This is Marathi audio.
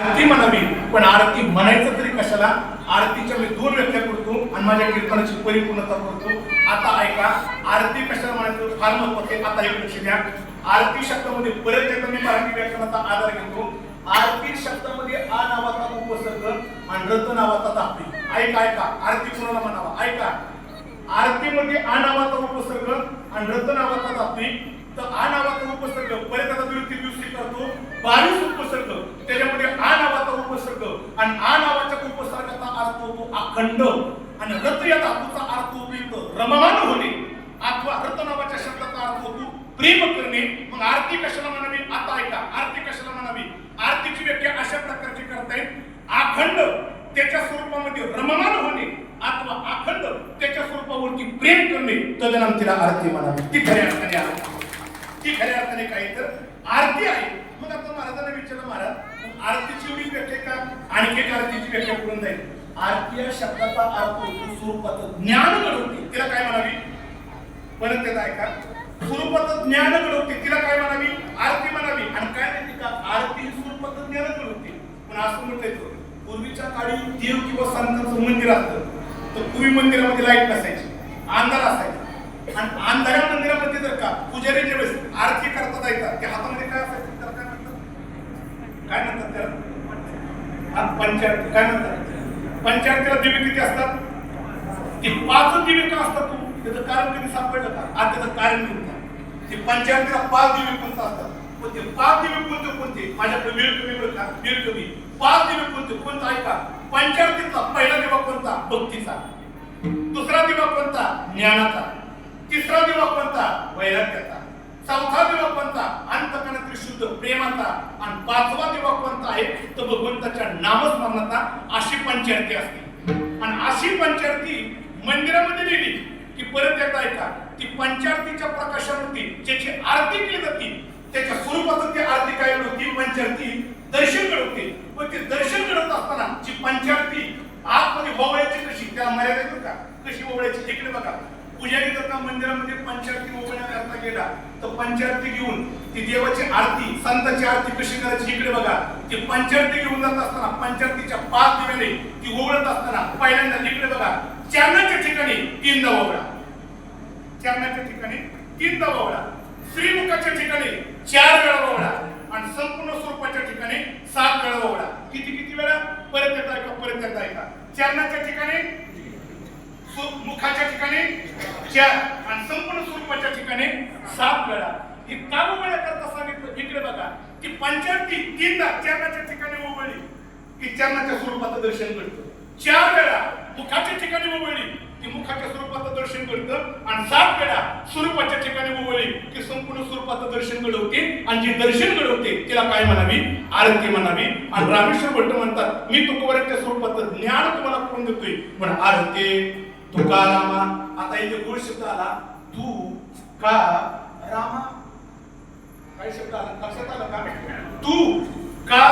आरती म्हणावी, पण आरती म्हणायचं तरी कशाला? आरतीच्या मी दोन व्याख्या करतो आणि माझ्या कीर्तनाची परिपूर्णता करतो. आता ऐका, आरती कशाला म्हणायचं फार महत्वाचे. आता एक लक्ष द्या. आरती शब्दामध्ये परत एकदा मी मराठी व्याकरणाचा आधार घेतो. आरती शब्दामध्ये आ नावाचा उपसर्ग आणि रत नावाचा धातू. ऐका ऐका, आरती कोणाला म्हणावा? ऐका, आरतीमध्ये आ नावाचा उपसर्ग आणि रत नावाचा धातू. तर आ नावाचा उपसर्ग परत आता दुरुस्ती दुसरी करतो. 22 उपसर्ग, त्याच्यामध्ये आ नावाचा उपसर्ग आणि आ नावाच्या उपसर्गाचा अर्थ होतो अखंड आणि रत या धातूचा अर्थ होतो रममान होणे अथवा रत नावाच्या शब्दाचा अर्थ होतो प्रेम करणे. मग आरती कशाला म्हणावी? आता ऐका, आरती कशाला म्हणावी? आरतीची व्याख्या अशा प्रकारची करता येईल. अखंड त्याच्या स्वरूपामध्ये रममान होणे अथवा अखंड त्याच्या स्वरूपावरती प्रेम करणे, तदनंतर तिला आरती म्हणावी. ती खऱ्या अर्थाने आहे, ती खऱ्या अर्थाने काही तर आरती आहे. मग आता महाराजांना विचारलं, महाराज आरतीची एवढी व्याख्या का? आणखी एक आरतीची व्याख्या करून जाईल. आरती या शब्दाचा अर्थ होतो स्वरूपाचं ज्ञान घडवते, तिला काय म्हणावी? परत त्याचा ऐका, स्वरूपाचं ज्ञान घडवते, तिला काय म्हणावी? आरती म्हणावी. आणि काय माहिती का, आरती स्वरूपाचं ज्ञान घडवते. पण असं म्हटलं येतं, पूर्वीच्या काळी देव किंवा संतांचं मंदिर असतं तर पूर्वी मंदिरामध्ये लाईट नसायची, अंधार असायचा. आणि अंधाऱ्या मंदिरामध्ये जर का पुजारी ज्यावेळेस आरती करता जायचा, त्या हातामध्ये काय असायचं? त्याला काय म्हणतात? काय म्हणतात त्याला? पंचारती. काय म्हणतात? पंचारतीला दिवे किती असतात? ती 5 दिवे का असतात? त्याचं कारण कधी सापडलं का? आज त्याचं कारण कोणतं? ती पंचारतीला 5 दिवे कोणतं असतात? पण ते 5 दिवे कोणते? माझ्याकडे वेळ कमी बरं का, वेळ कमी. 5 दिवे कोणतं ऐका. पंचारतीतला पहिला दिवा कोणता? भक्तीचा. दुसरा दिवा कोणता? ज्ञानाचा. तिसरा दिवा कोणता? वैराग्याचा. चौथा दिवा कोणता? अंतःकरणातील शुद्ध प्रेमाचा. आणि 5वा दिवा कोणता आहे? तर भगवंताच्या नामस्मरणाचा. अशी पंचारती असते. आणि अशी पंचारती मंदिरामध्ये नेली की परत एकदा ऐका, ती पंचारतीच्या प्रकाशावरती ज्याची आरती केली जाते त्याच्या स्वरूपात ती आरती काय होती? पंचारती दर्शन घडवते. पण ते दर्शन घडवत असताना जी पंचारती आतमध्ये ओवळायची कशी, त्याला मर्यादा येतो का? कशी ओवळायची? इकडे बघा, पुजारी जर का मंदिरामध्ये पंचारती ओवळण्याकरता गेला तर पंचारती घेऊन ती देवाची आरती, संतांची आरती कशी करायची? इकडे बघा, ती पंचारती घेऊन जात असताना पंचारतीच्या 5 दिव्याने ती ओवळत असताना पहिल्यांदा इकडे बघा, चरणाच्या ठिकाणी 3दा ओवळा, चरणाच्या ठिकाणी 3दा ओवळा, श्रीमुखाच्या ठिकाणी 4 वेळा ओवळा आणि संपूर्ण स्वरूपाच्या ठिकाणी 7 वेळा ओवळा. किती वेळा? परत एकदा ऐका, परत एकदा ऐका. चरणाच्या ठिकाणी, मुखाच्या ठिकाणी 4 आणि संपूर्ण स्वरूपाच्या ठिकाणी 7 वेळा. ही का ओवळ्या करता सांगितलं? इकडे बघा, ती पंचारती 3दा चरणाच्या ठिकाणी ओवळली की चरणाच्या स्वरूपाचं दर्शन घडतं. 4 वेळा मुखाच्या ठिकाणी ओवळली की मुखाच्या स्वरूपाचं दर्शन घडतं आणि 7 वेळा स्वरूपाच्या ठिकाणी ओवळली की संपूर्ण स्वरूपाचं दर्शन घडवते. आणि जे दर्शन घडवते तिला काय म्हणावी? आरती म्हणावी. आणि रामेश्वर भट्ट म्हणतात, मी तुकोबाराच्या स्वरूपाचं ज्ञान तुम्हाला करून देतोय पण आरती तुकारामा. आता इथे मूळ शब्द आला, तू का रामा. काय शब्द आला? लक्षात आला का? तू का